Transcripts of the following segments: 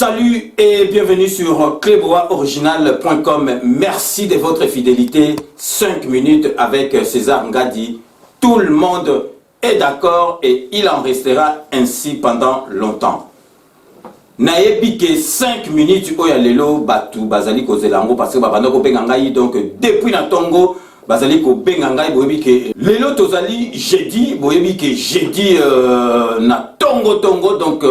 Salut et bienvenue sur cleboaoriginal.com. Merci de votre fidélité. 5 minutes avec César Ngadi. Tout le monde est d'accord et il en restera ainsi pendant longtemps. Nayebi que 5 minutes oya lelo batu bazali kozelango parce que babanda ko bengangai donc depuis na tongo bazali ko bengangai boyebi que lelo tozali jeudi boyebi que jeudi na tongo donc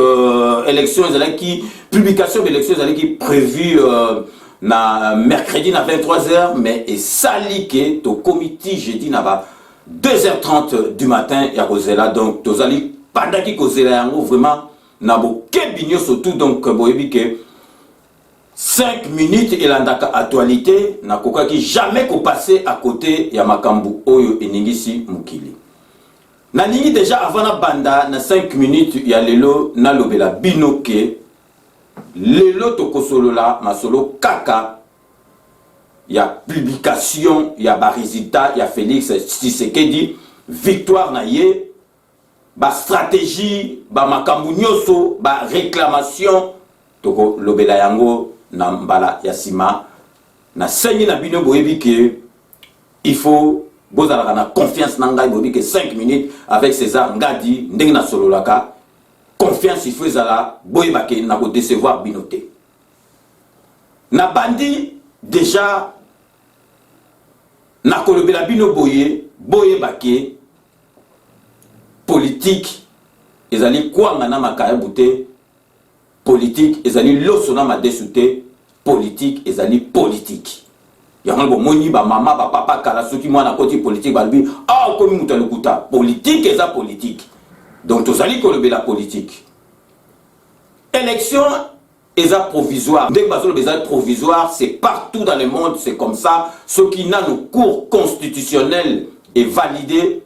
élection ezalaki publication de l'élection ezalaki prévue na mercredi na 23h mais et sali que to comité jeudi na ba 2h30 du matin ya kozela donc tozali pandaki kozela yango vraiment na bokebinyo surtout donc boyebi que 5 minutes et l'andaka actualité na kokaki jamais ko passer à côté ya makambu oyo eningisi mukili na ningi déjà avant na banda na 5 minutes ya lelo na lobela binoke lelo tokosolola masolo kaka ya publication ya ba résultat ya Félix Tshisekedi victoire na ye ba stratégie ba makambu nyoso ba réclamation toko lobela yango na mbala ya sima na sengi na bino boyebi que il faut bozala na confiance na ngai boyebi que 5 minutes avec César Ngadi ndenge na sololaka confiance il faut ezala boyeba que na ko décevoir binote na bandi déjà na kolobela bino boyeba que politique ezali kwanga na makaya bute politique ezali loso na madesute politique ezali politique yango bo moni ba mama ba papa kala soki mwana koti politique balbi ah komi muta lokuta politique eza politique donc tozali kolobela politique élection eza provisoire dès que bazolo bezali provisoire c'est partout dans le monde c'est comme ça ce qui n'a nos cours constitutionnels est validé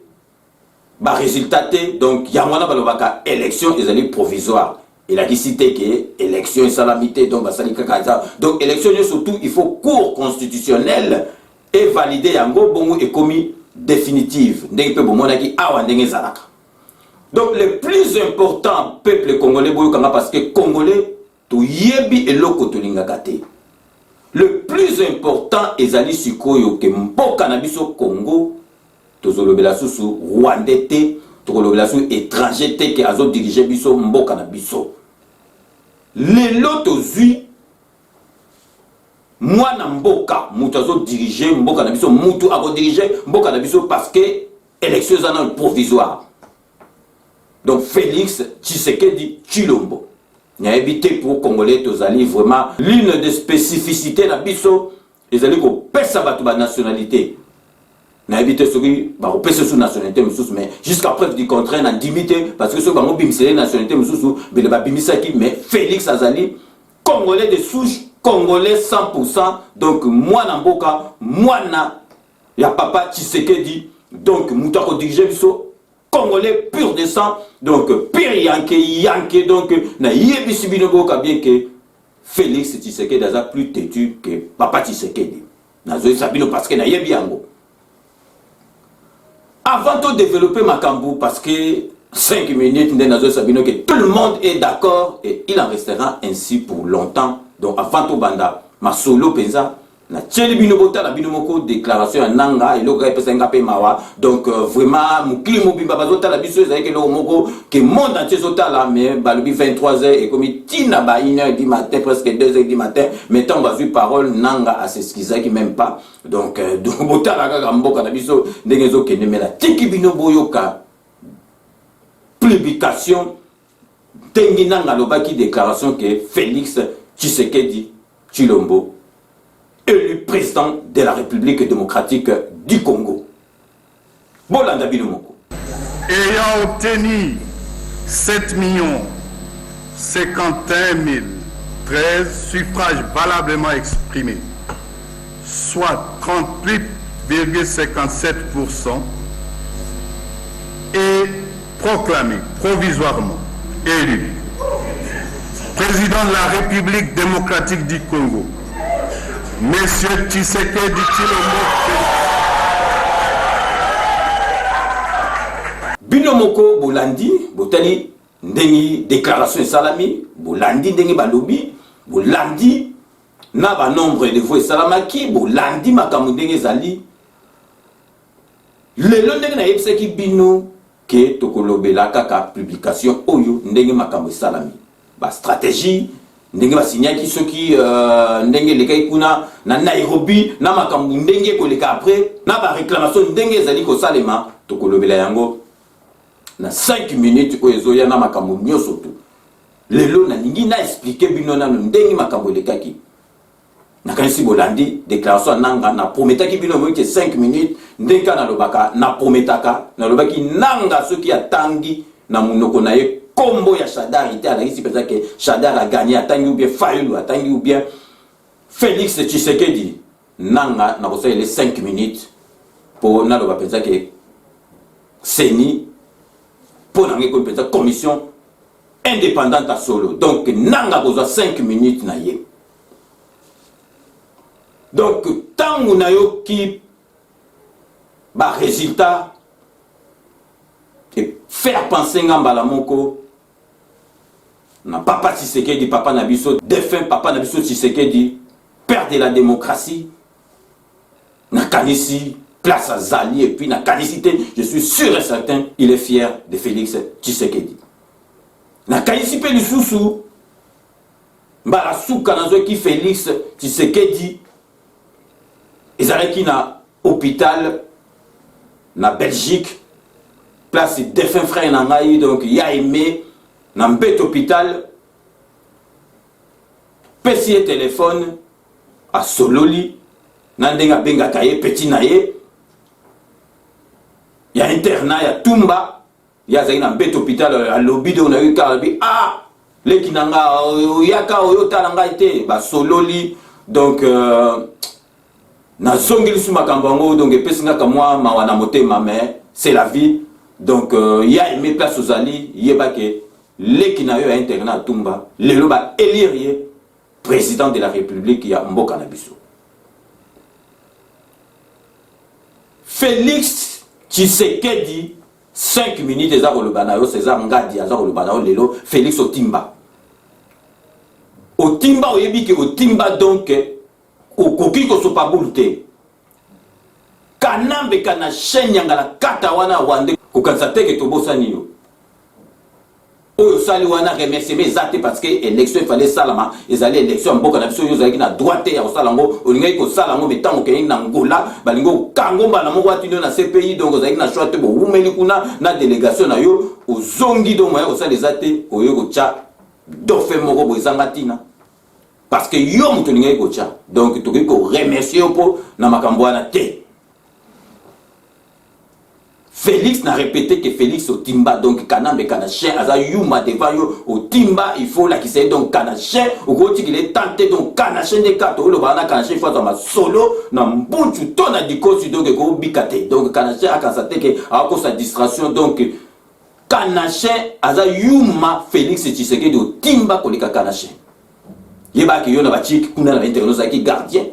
ba résultat donc yangwana balobaka élection ezali provisoire il a dit cité que élection et salamité donc basali kaka donc élection surtout il faut cours constitutionnel et validé yango bongo et commis définitive ndenge pe bomona ki awa ndenge zalaka donc le plus important peuple congolais boyo kanga parce que congolais to yebi eloko to lingaka te le plus important ezali sikoyo ke mboka na biso Congo tozolobela susu rwandais te tozolobela susu étranger te ke azo diriger biso mboka na biso lelo tozui mwana mboka mutu azo diriger mboka na biso mutu ako diriger mboka na biso parce que élection zana provisoire donc Félix Tshisekedi Tshilombo nayebi te pour congolais tozali vraiment l'une des spécificités na biso ezali ko pesa batu ba nationalité na éviter ce qui va repasser sous nationalité mais jusqu'à preuve du contraire na limité parce que ce bango bimsele nationalité mais ba bimisa qui mais Félix Azali congolais de souche congolais 100% donc moi na mboka moi na ya papa Tshisekedi donc mutako diriger biso congolais pur de sang donc pire yanké donc na yebisi bino boka bien que Félix Tshisekedi a plus têtu que papa Tshisekedi na zo sabino parce que na yebi yango. Avant de développer Makambu, parce que 5 minutes, que tout le monde est d'accord et il en restera ainsi pour longtemps. Donc avant tout banda, ma solo pensa, na tcheli bino bota la bino moko déclaration à nanga et le gars pesenga pe mawa. Donc vraiment mon climat bimba bazota la biso ezaki le moko que monde entier zota là mais balobi 23h et comme tina ba 1h du matin presque 2h du matin mettant bazu parole nanga à ce qui même pas. Donc bota la kaka mboka na biso ndenge zo kende mela tiki bino boyoka publication tengi nanga lobaki déclaration que Félix Tshisekedi Tshilombo élu président de la République démocratique du Congo. Bolanda Bilomoko. Ayant obtenu 7 51 013 suffrages valablement exprimés, soit 38,57%, et proclamé provisoirement élu président de la République démocratique du Congo. Monsieur Tshisekedi Tshilombo. Binomoko Bolandi, Botali, Ndengi, déclaration salami, Bolandi, Ndengi Balobi, bolandi na ba nombre de fois salamaki bolandi makambo ndenge ezali lelo ndenge na yebisaki bino ke tokolobela kaka publication oyo ndenge makambo esalami ba stratégie ndenge basignaki soki ndenge lekaki kuna na Nairobi na makambo ndenge koleka après na ba réclamation ndenge ezali kosalema tokolobela yango na 5 minutes oyo ezoya na makambo nyonso tu lelo na lingi na expliquer bino na ndenge makambo lekaki na kanisi bolandi déclaration nanga na prometaki bino mo 5 minutes ndenge na lobaka na prometaka na lobaki nanga soki atangi na munoko na ye kombo ya Shadar ite anakisi pesa ke Shadar a gagné atangi ou bien Fayulu atangi ou bien Félix Tshisekedi nanga na kosala les 5 minutes pour na loba pesa ke Seni pour nanga ko pesa commission indépendante à solo donc nanga besoin 5 minutes na ye donc tant on a yo qui ba résultat et faire penser ngamba la moko na papa Tshisekedi papa Nabiso défunt papa Nabiso Tshisekedi père de la démocratie na kanisi place à Zali et puis na kanisité je suis sûr et certain il est fier de Félix Tshisekedi na kanisi pe lisusu mbala suka nazo ki Félix Tshisekedi ezalaki na hôpital na Belgique place défunt frère nangai donc il a aimé na mbet hôpital pesi téléphone à sololi na ndenga benga kaye petit naye ya internat ya tumba ya zai na mbet hôpital à lobby de on a eu karabi ah leki nanga yaka oyo talanga ite ba sololi donc na zongeli su makambo ngo donc epesinga ka moi mawana motema mais c'est la vie donc il a aimé place aux ali yebake leki na yo ya internat tumba lelo ba élire président de la République ya mboka na biso Félix Tshisekedi 5 minutes ezako le banayo César Ngadi azako le banayo lelo Félix Otimba oyebi ke Otimba donc okoki ko sopa bulute kanambe kana shenyanga la kata wana wande kokanisa teke tobosani yo oyo sali wana remercier ezate parce que élection il fallait salama ezali élection mboka na biso yo zalaki na droite ya kosalango olingai kosalango metango ke na ngola balingo kangomba na moko atino na CPI donc ozalaki na choix te bo umeli kuna na délégation na yo ozongi donc moya osala ezate oyo kocha dofe moko bo ezanga tina parce que yo muto lingai kocha donc tokoki ko remercier po na makambo wana te Félix n'a répété que Félix Otimba donc kanambe kanache aza yuma devant yo Otimba il faut la qui c'est donc kanache au côté qu'il est tenté donc kanache de kato le bana kanache il faut dans solo na mbunchu tona dikosi donc ko bikate donc kanache akasate que a cause sa distraction donc kanache aza yuma Félix Tshisekedi Otimba kolika kanache yeba ki yo na bachiki kuna na interno za ki gardien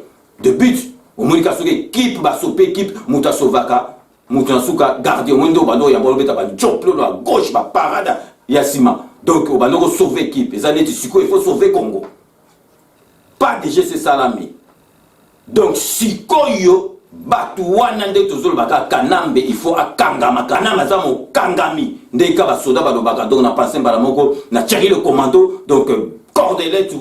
de but au monika soke équipe ba sopé équipe muta sovaka Moutouansuka gardien au moins bando ya bolo beta ba joplo à gauche ba parade ya sima donc au bando sauver équipe les années il faut sauver Congo pas déjà c'est salami donc sikoyo batu wana nde tozolo baka kanambe il faut akangama kanama za mo kangami ndeka ba soda ba lobaka donc na passer mbala moko na tirer le commando donc cordelette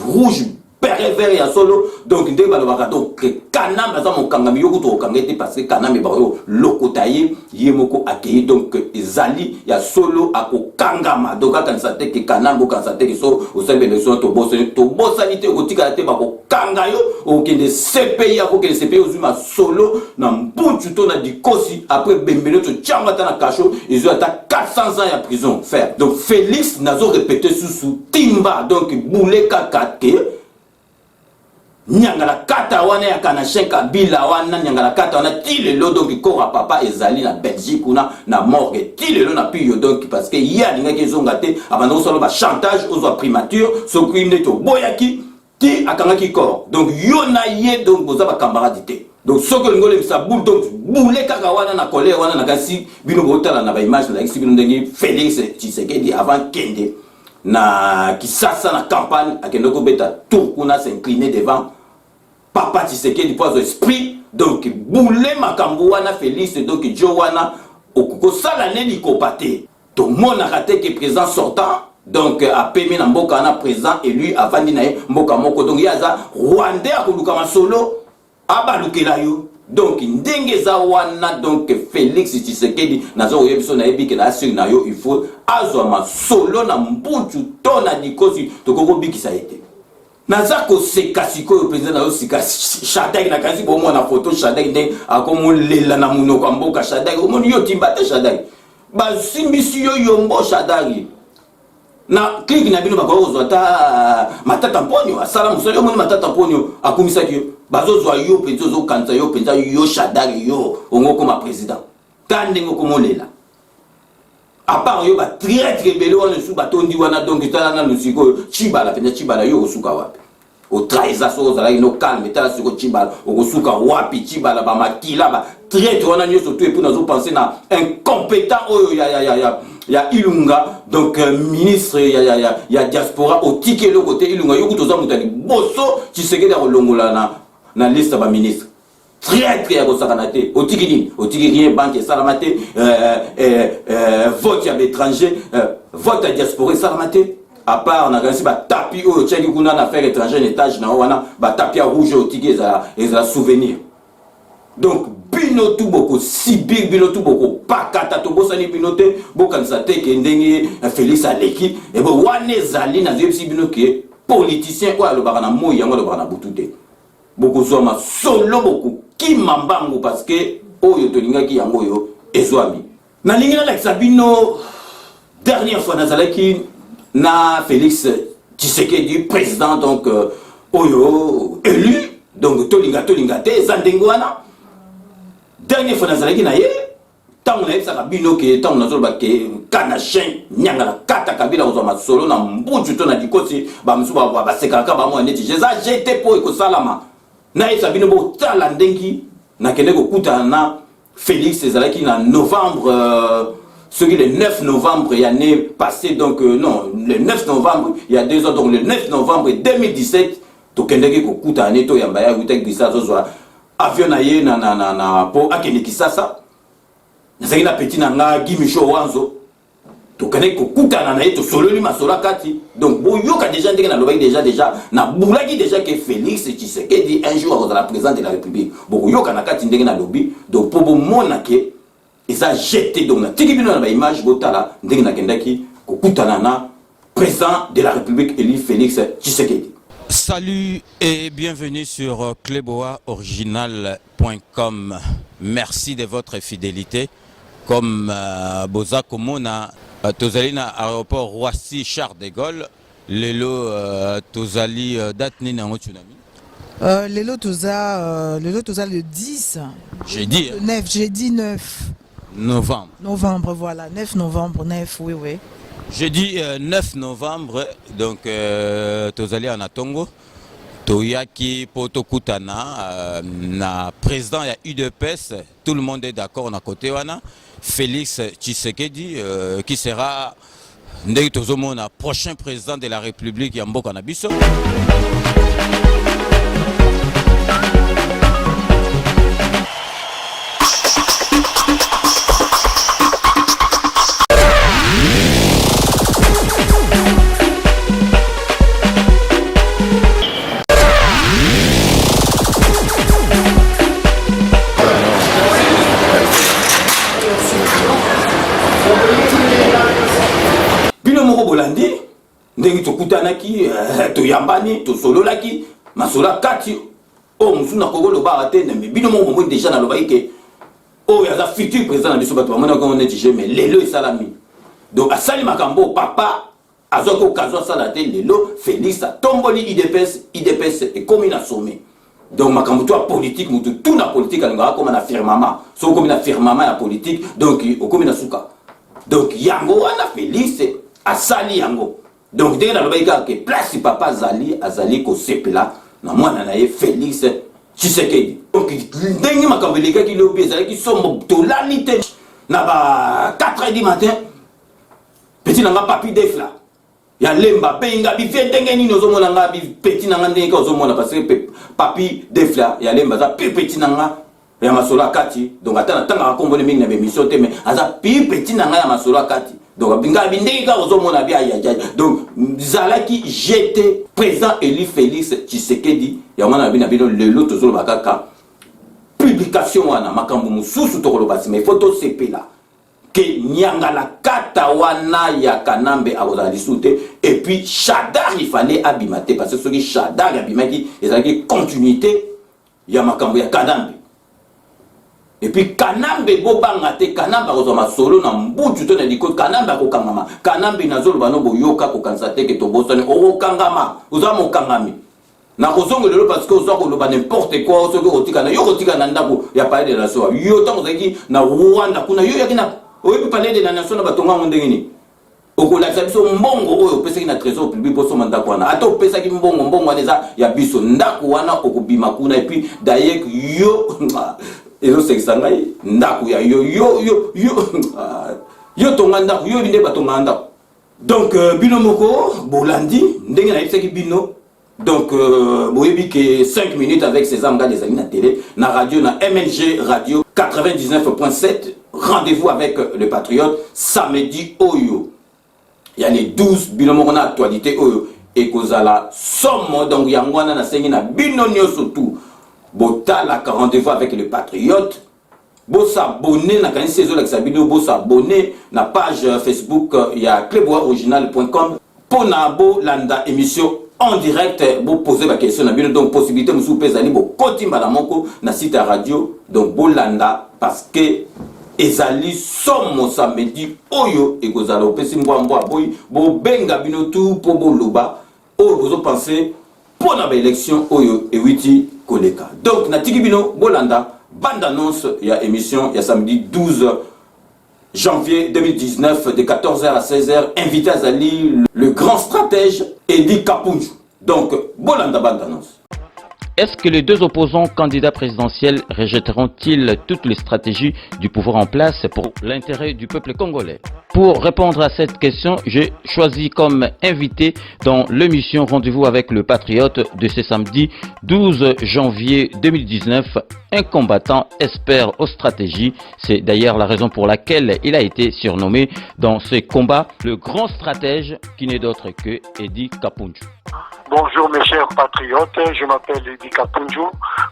rouge père vert ya solo donc ndé balobaka donc kanamba za mokangami yo kuto okangete parce que kanambe ba yo lokotaye yemoko akeye donc ezali ya solo akokangama donc akanisa te ke kanambo kanisa te ke so osembe leso to bosanité otika te ba ko kanga yo okende CPI akokende CPI ozuma solo na mbutu to na dikosi après bembele to tchanga ta na kacho ils ont ata 400 ans ya prison faire donc Félix nazo répéter sous Timba donc boule kakate nyangala kata wana ya kanashenka bila wana nyangala kata wana tilelo donc kora papa ezali na Belgique na morgue tilelo na piyo donc parce que ya ninga kezonga te abando solo ba chantage aux primature soki neto boyaki ti akangaki corps donc yona ye donc boza ba camarade te donc soko ngole misa boule donc boule kaka wana na colère wana na kasi bino botala na ba image na isi bino ndenge Félix Tshisekedi avant kende na Kisasa na campagne akende ko beta tour kuna s'incliner devant Papa Tshisekedi pour son esprit donc boule makambo wana Félix donc Jowana okoko sala ne likopate to mona raté que président sortant donc a permis na mboka na président élu avandi na mboka moko donc yaza Rwandais akoluka masolo abalukela yo donc ndenge za wana donc Félix Tshisekedi nazo yebiso na yebike na asuri na yo il faut azwa masolo na mbutu to na dikosi to koko bikisa ete naza ko sekasiko yo président na yo sika Shaddai na kasi bomo na photo Shaddai nde akomo lela na munoko mboka Shaddai omoni yo timbate Shaddai basimbisi yo yombo Shaddai na clique na bino bakozwa ta matata mponyo asala musolo moni matata mponyo akumisaki yo bazozwa yo penzo zo kanza yo penza yo Shaddai yo ongoko ma président tande ngoko molela à part yo ba très belo wana su batondi wana donc tala na lusiko chibala penza chibala yo osuka wapi o traiza so za ino calme tala siko chibala osuka wapi chibala ba makila ba très wana nyoso tout et pour nazo penser na incompétent oyo ya Ilunga donc ministre ya diaspora au ticket le côté Ilunga yo kutoza mutani boso Tshisekedi ya kolongola na liste ba ministre très ya kosakanate au ticket rien banque salamate vote ya l'étranger vote ya diaspora salamate à part na gansi ba tapi o tcheki kuna na affaire étranger étage na wana ba tapi rouge au ticket za souvenir donc bino tout beaucoup sibir bino tout beaucoup pakata to bosani bino te bokanisa te ke ndenge Félix aleki et bo wane zali na zebisi bino ke politicien ko alobaka na moyi yango alobaka na butu te beaucoup zoma solo beaucoup kimambango parce que oyo to lingaki yango yo ezwami na lingina la sabino dernière fois nazalaki na Félix Tshisekedi président donc oyo élu donc to linga te zandengwana dernière fois nazalaki na ye tango na yebisaka bino ke tango nazoloba ke kana chen nyanga na kata kabila kozwa masolo na mbutu to na dikosi bamosusu basekaka bamwa neti jeza jete po ekosalama nayebisa bino botala ndengi nakende kokutana na Félix ezalaki na novembre ce qui est le 9 novembre l'année passée donc non le 9 novembre il y a 2 ans donc le 9 novembre 2017 tokendeki kokutana to yamba ya utek bisa zozwa avion na ye na po akende Kisasa nazaki na petit na nga Gimisho Wanzo tokende kokutana na ye to sololi masola kati donc boyoka déjà ndenge na lobaki déjà na bulaki déjà que Félix Tshisekedi un jour akozala président de la République boyoka na kati ndenge na lobi donc po bomona ke eza jeté donc na tiki bino na ba image botala ndenge na kendaki kokutana na président de la République élu Félix Tshisekedi. Salut et bienvenue sur cleboaoriginal.com. Merci de votre fidélité. Comme Boza Komona, Tozalina aéroport Roissy Charles de Gaulle, Lelo Tozali Datni Nango Tsunami. Lelo Toza le 10. J'ai dit. 9, j'ai dit 9. Novembre. Novembre, voilà. 9 novembre, 9, oui. J'ai dit 9 novembre, donc Tozali Anatongo, Toyaki Potokutana, na président ya UDPS, tout le monde est d'accord, on a côté wana, Félix Tshisekedi, qui sera ndenge tozomona prochain président de la République ya mboka na biso. ndenge tokutanaki toyambani tosololaki masola kati o musuna kokolo ba te mais bino mo mo déjà na lobaki ke o ya za futur président na biso bato bamona ko neti je mais lelo esalami donc asali makambo papa azoko kazo sala te lelo Félix tomboli IDPS et comme na sommet donc makambo to politique mutu tout na politique alingaka comme na firmama so comme na firmama ya politique donc o comme na suka donc yango wana Félix asali yango donc dès que la que place papa azali ko sepela na mwana na ye Félix Tshisekedi donc ndenge makambeleka ki lobi ezali ki sombo tolalite na ba 4h du matin petit na papi defla ya lemba benga bi fetenge ni nozo mona nga bi petit nanga ndenge ka ozomona parce que papi defla ya lemba za petit nanga ya masolo akati donc atana tanga akombole mingi na bemission te mais aza petit nanga ya masolo akati donc binga bi ndenge ka ozomona bi ya donc zalaki j'étais président Eli Félix Tshisekedi ya mwana bi na bino lelo tozolo bakaka publication wana makambo mususu tokolo basi mais photo sepela que Nyangala kata wana ya Kanambe a dissoute et puis Chadar il fallait abimate parce que ce qui Chadar abimaki ils avaient continuité ya makambo ya Kanambe et puis Kanambe bobangate Kanambe kozoma solo na mbutu to na diko Kanambe akokangama Kanambe nazolo bano boyoka ko kansate ke to bosone okangama uzamo kangami na kozongo lelo parce que ozako loba n'importe quoi ce que otika na yo otika na ndako ya palais de la soie yo tango zaki na Rwanda kuna yo yakina oyebi palais de la nation na batonga ndengini okolakisa biso mbongo oyo opesaki na trésor public poso mandako wana ata opesaki mbongo wana eza ya biso ndako wana okobima kuna et puis d'ailleurs yo ezosekisa ngai ndako ya yo tonga ndako yo binde batonga ndako donc bino moko bolandi ndenge na yebisaki bino donc boyebi ke 5 minutes avec ces amga des amis na télé na radio na MNG radio 99.7 rendez-vous avec le patriote samedi oyo il y a les 12 bino na actualité oyo et kozala somo donc yangwana na sengi na bino nyoso tout botala ka rendez-vous avec le patriote bo s'abonner na kanisi ezo la sabino bo s'abonner na page Facebook ya cluboriginal.com pour na bo landa émission en direct vous posez la question na bino donc possibilité musu pezali bo kotimba la moko na site radio donc bolanda parce que ezali somo samedi oyo ekozala opesi mbwa boy bo benga bino tout po boloba oyo bozo penser pour na élection oyo ewiti koleka donc na tiki bino bolanda bande annonce ya émission ya samedi 12 janvier 2019 de 14h à 16h invité à Zali le grand stratège Edi Kapunju. Donc bolanda bande annonce. Est-ce que les deux opposants candidats présidentiels rejetteront-ils toutes les stratégies du pouvoir en place pour l'intérêt du peuple congolais? Pour répondre à cette question, j'ai choisi comme invité dans l'émission Rendez-vous avec le Patriote de ce samedi 12 janvier 2019 un combattant expert aux stratégies. C'est d'ailleurs la raison pour laquelle il a été surnommé dans ce combat le grand stratège qui n'est d'autre que Edi Kapunju. Bonjour mes chers patriotes, je m'appelle Edi Kapunju,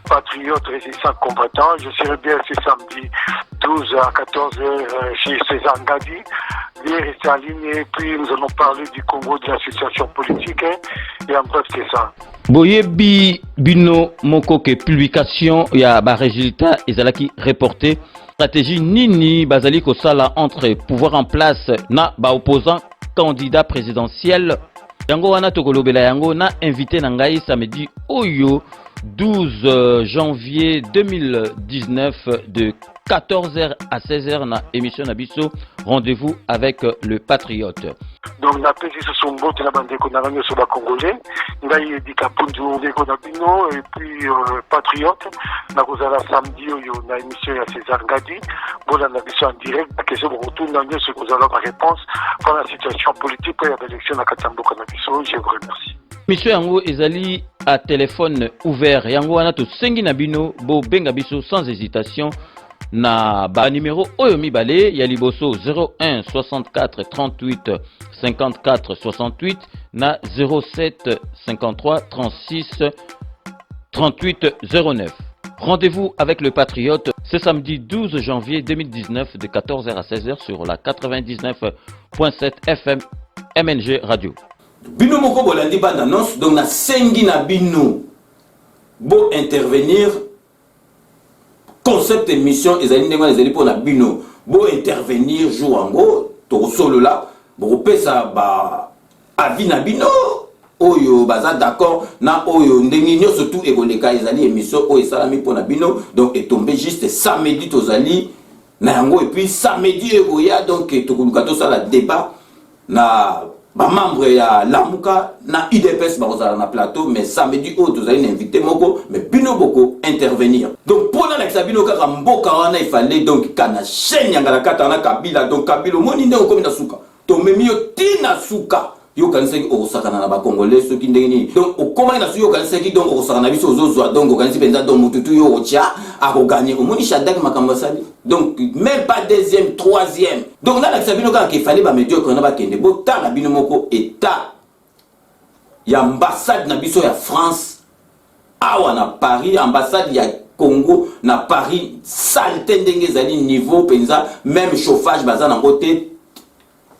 patriote résistant combattant. Je serai bien ce samedi 12 à 14h chez César Ngadi. Bien rester en ligne et puis nous allons parler du Congo, de la situation politique et en bref c'est ça. Boyebi bino moko ke publication ya ba résultat ezalaki reporté stratégie nini bazali kosala entre pouvoir en place na ba opposant candidat présidentiel. Yango wana tokolobela yango na invité na ngai samedi oyo 12 janvier 2019 de 14h à 16h na émission Nabiso Rendez-vous avec le Patriote. Donc na pesi ce mot na bandeko na ngano so ba congolais ngai Edi Kapunju ndeko na bino et puis Patriote na kozala samedi oyo na émission ya César Ngadi bola na biso en direct la question de retour na nyo ce kozala ba réponse pour la situation politique ya élection na katamboka na biso. Je vous remercie. Monsieur yango ezali à téléphone ouvert yango wana to sengi na bino bo benga biso sans hésitation na ba numéro oyo mibale ya liboso 01 64 38 54 68 na 07 53 36 38 09. Rendez-vous avec le Patriote ce samedi 12 janvier 2019 de 14h à 16h sur la 99.7 FM MNG Radio. Bino moko bolandi bande annonce donc na sengi na bino bo intervenir concept émission ezali ndenge ezali pour na bino bo intervenir jour ango to solo là bo pesa ba avis na bino oyo baza d'accord na oyo ndenge nyo surtout ekoleka ezali émission oyo esalami pour na bino donc est tombé juste samedi tozali na yango et puis samedi ekoya donc tokoluka to sala débat na ba membre ya Lamuka na UDPS bazala na plateau mais samedi o tozali na invité moko mais bino boko intervenir donc pour na bino kaka mboka wana il fallait donc kana chaîne ngala kata na Kabila donc Kabila moni nde okomi na suka to memi yo tina suka yo kanisaki okosakana na bakongolais soki ndenge nini donc okomaki na soki yo kanisaki donc okosakana biso ozozwa donc okanisi mpenza donc mututu yo otya akoganye omoni Shadrack makambo asali donc même pas deuxième troisième donc nalakisa bino kaka kefali bamédiocre na bakende botala bino moko état ya ambassade na biso ya France awa na Paris ambassade ya Congo na Paris salte ndenge ezali niveau penza même chauffage baza nango te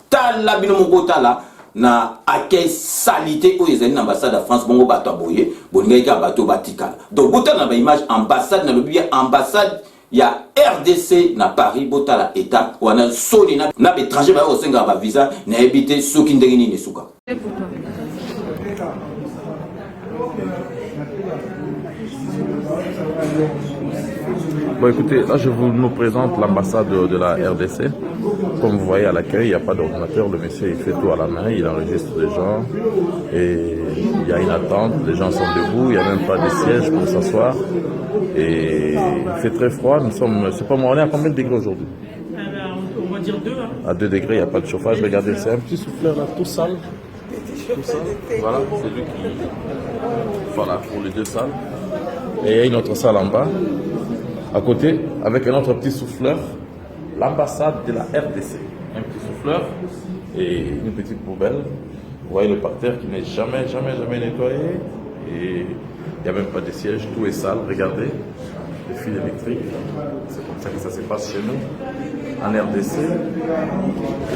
tala bino moko tala na accueil salité oyo ezali na ambassade ya France bongo bato aboye bolingaki ka bato batikala donc botala na baimage ambassade na lobi ya ambassade ya RDC na Paris botala état wana soli na bétranger bayo osenga ba visa na ebité soki ndenge nini suka. Bon écoutez, là je nous présente l'ambassade de la RDC. Comme vous voyez à l'accueil, il n'y a pas d'ordinateur, le monsieur il fait tout à la main, il enregistre les gens et il y a une attente, les gens sont debout, il n'y a même pas de siège pour s'asseoir et il fait très froid, nous sommes, c'est pas moi, on est à combien de degrés aujourd'hui? On va dire 2. Hein. À 2 degrés, il n'y a pas de chauffage, regardez, c'est un petit souffleur là, tout sale. Tout ça. Voilà, c'est lui qui... Voilà, pour les deux salles. Et il y a une autre salle en bas, à côté, avec un autre petit souffleur, l'ambassade de la RDC. Un petit souffleur et une petite poubelle. Vous voyez le parterre qui n'est jamais nettoyé. Et il n'y a même pas de siège, tout est sale. Regardez, les fils électriques. C'est comme ça que ça se passe chez nous, en RDC.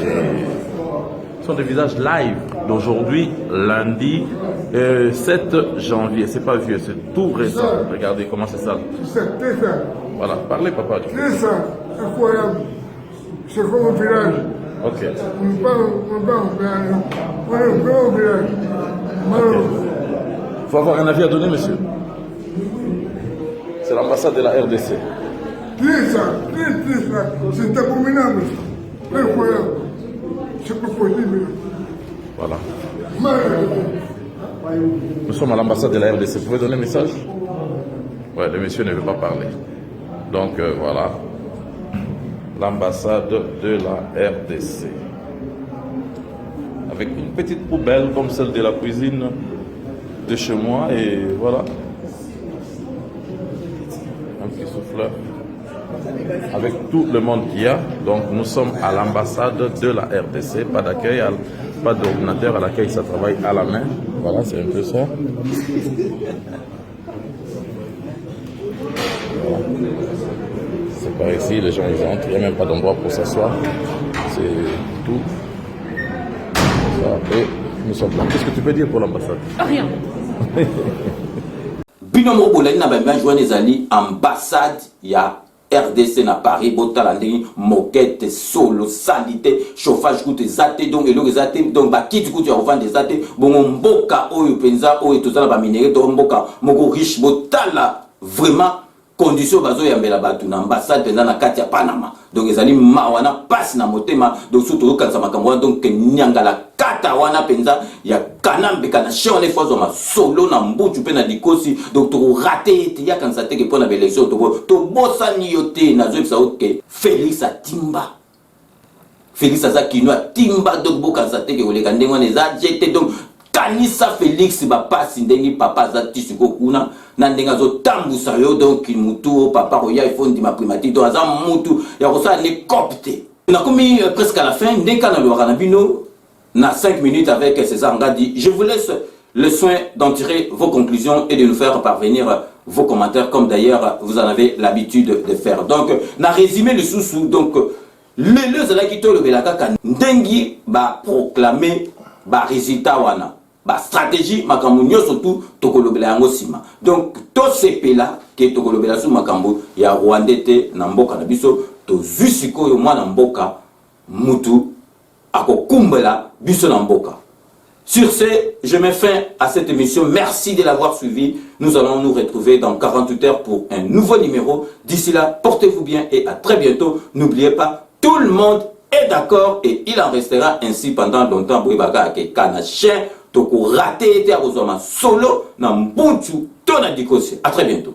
Et ce sont des visages live d'aujourd'hui, lundi 7 janvier. C'est pas vieux, c'est tout récent. Regardez comment c'est sale. C'est très sale. Voilà, parlez papa. Très sale, incroyable. C'est comme au village. Ok. On n'est pas au village. On est vraiment au village. Il faut avoir un avis à donner, monsieur. C'est l'ambassade de la RDC. Très sale, très sale. C'est abominable. Incroyable. C'est pas possible. Voilà. Nous sommes à l'ambassade de la RDC. Vous pouvez donner un message? Ouais, le monsieur ne veut pas parler. Donc voilà. L'ambassade de la RDC. Avec une petite poubelle comme celle de la cuisine de chez moi. Et voilà. Un petit souffleur. Avec tout le monde qu'il y a. Donc nous sommes à l'ambassade de la RDC. Pas d'accueil, pas d'ordinateur. À l'accueil, ça travaille à la main. Voilà, c'est un peu ça. Voilà. C'est par ici, les gens ils entrent. Il n'y a même pas d'endroit pour s'asseoir. C'est tout. Ça. Et nous sommes là. Qu'est-ce que tu peux dire pour l'ambassade? Rien. Binomo bolani na bamba joine ezali ambassade ya RDC na Paris botala ndenge moquette solo salité chauffage coûte zate donc eloko zate donc ba kiti coûte ya revendre zate bongo mboka oyo penza oyo tozala ba minéraux to mboka moko riche botala vraiment condition bazo yambela batu na ambassade penza na kati ya Panama donc ezali mawana passe na motema donc surtout kanza makambo donc nyangala kata wana penza ya kanambe kana shone fozo ma solo na mbutu pe na dikosi donc to raté te ya kanza te ke pona belezo to bossa niote na zo ça OK Félix Atimba Félix Azakino Atimba donc bokanza te ke oleka ndengwa neza jete donc kanisa Félix ba pasi ndengi papa za tisiko kuna na ndenga zo tambusa yo donc mutu papa roya ifondi ma primati to aza mutu ya kosa ne copte na komi presque à la fin ndeka na lo kana bino na 5 minutes avec César Ngadi. Je vous laisse le soin d'en tirer vos conclusions et de nous faire parvenir vos commentaires comme d'ailleurs vous en avez l'habitude de faire. Donc, na résumé le sous-sous, donc, le zalakito le belakaka ndengi ba proclamer ba résultat wana. Ba stratégie makambo nyoso tout tokolobela yango sima. Donc, to sepela ke tokolobela su makambo ya Rwandete na mboka na biso to zusiko yo mwana mboka mutu akokumbela biso na mboka. Sur ce, je mets fin à cette émission. Merci de l'avoir suivi. Nous allons nous retrouver dans 48 heures pour un nouveau numéro. D'ici là, portez-vous bien et à très bientôt. N'oubliez pas, tout le monde est d'accord et il en restera ainsi pendant longtemps. Bouibaga ke kana chien toko raté été à solo na mbuntu tona dikosi. À très bientôt.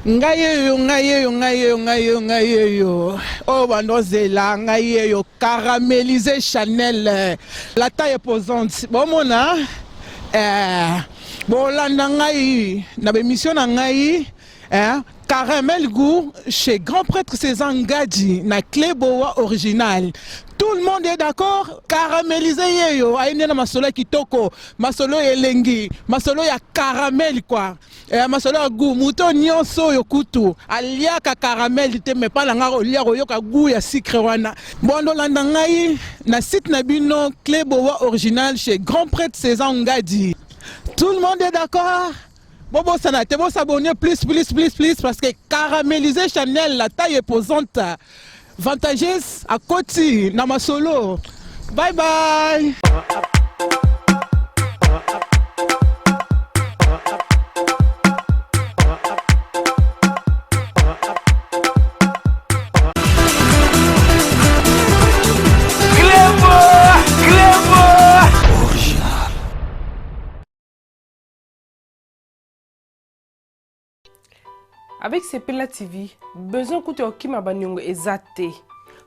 Ngayeyo. Oh, bandozela, ngayeyo. Caramélisé Chanel. La taille est posante. Bon, mona. Bon, là, nangayi. Na bémission nangayi. Caramel goût chez Grand Prêtre César Ngadi. Na clé boa original. Tout le monde est d'accord. Caramélisé yeyo. Aïne na masolo kitoko. Masolo elengi. Masolo ya caramel quoi. Masolo ya goût. Mouton nyonso yo kutu. Alia ka caramel te mais pas la ngaro lia yo ka goût ya sucre wana. Bondo landa ngai na site na bino clé boa original chez Grand Prêtre César Ngadi. Tout le monde est d'accord. Bobo sanate, bon s'abonner plus parce que caramélisé Chanel la taille est posante. Vantageuse à côté, Namasolo. Bye bye. Avec Sepela TV, besoin que tu aies ma banyongo ezate.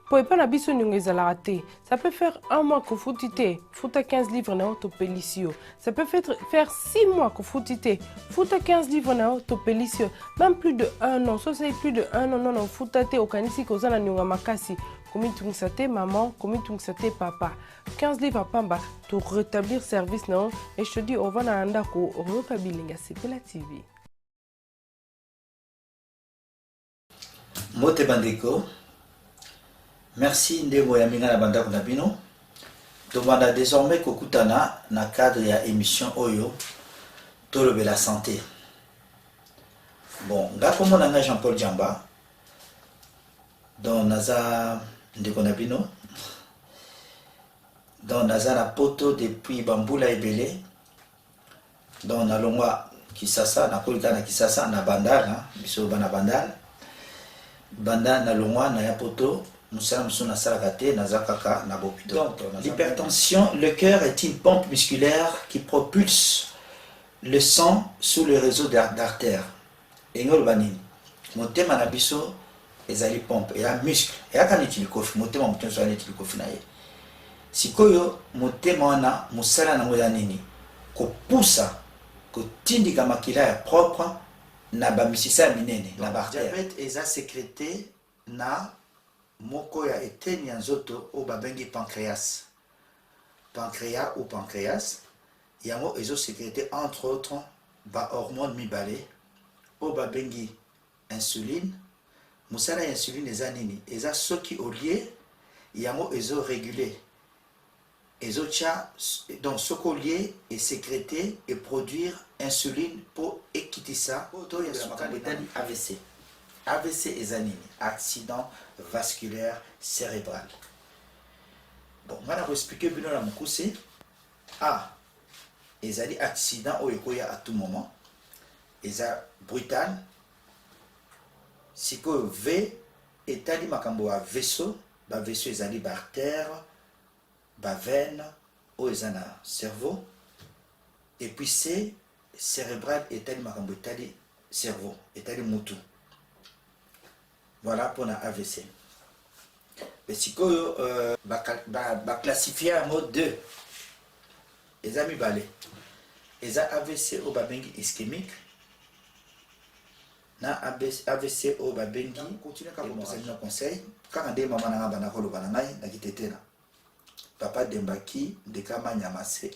Pour pas na biso nyongo ezalate. Ça peut faire un mois que foutite, fouta 15 livres na autopélicio. Ça peut faire 6 mois que foutite, fouta 15 livres na autopélicio. Même plus de 1 an, ça c'est plus de 1 an non foutate au kanisi kozana nyonga makasi. Comme tu sais maman, comme tu sais papa. 15 livres à pamba pour rétablir service non. Et je te dis on va na andako rokabilinga Sepela TV. Mote Bandeko, merci Ndebo Yamina na banda kunabino. Tomanda désormais kokutana na cadre ya émission Oyo Tolobe la santé. Bon, ngako mona Jean-Paul Djamba. Don naza Ndeko Nabino. Don naza na poto depuis Bambula Ebele. Don na longwa Kisasa na kolika na Kisasa na Bandal, hein, biso bana Bandal. Banda na longwa na yapoto musala musuna salakate na zakaka na bopito. Donc l'hypertension, le cœur est une pompe musculaire qui propulse le sang sous le réseau d'artères. Engol banini motema na biso ezali pompe et un muscle et akaniti likofi motema muteno so aniti likofi na ye. Sikoyo motema wana musala na ngoya nini ko poussa ko tindika makila ya propre na bamisisa minene na diabète eza sécrété na moko ya eteni ya nzoto o babengi pancréas ou pancréas yango ezo sécrété entre autres ba hormone mibale o babengi insuline. Musala ya insuline eza nini eza soki olie yango ezo réguler ezo tia donc soko lié et sécréter et produire insuline pour équiter ça. Auto ya sukali etali AVC. AVC ezanini, accident vasculaire cérébral. Bon, on va expliquer bino la mukuse. A ezali accident oyo ekoya à tout moment. Eza brutal. Siko V etali makambo ya vaisseau, ba vaisseau ezali ba artère, ba veine, oyo eza na cerveau. Et puis C cérébral etali makambo etali cerveau, etali mutu. Voilà pour la AVC. Mais si vous classifiez en mode 2, les amis balés, les AVC au babengi ischémique, na AVC au babengi, continuez à vous donner un conseil. Quand on dit maman n'a pas de bananaï, n'a quitté là. Papa Dembaki, de Kama Nyamase,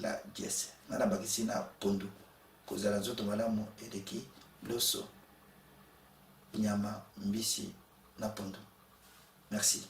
la dièse. N'a pas quitté na pondu. Cause à la zoto malamu et de qui l'osso. Nyama, mbisi, na pondu. Merci.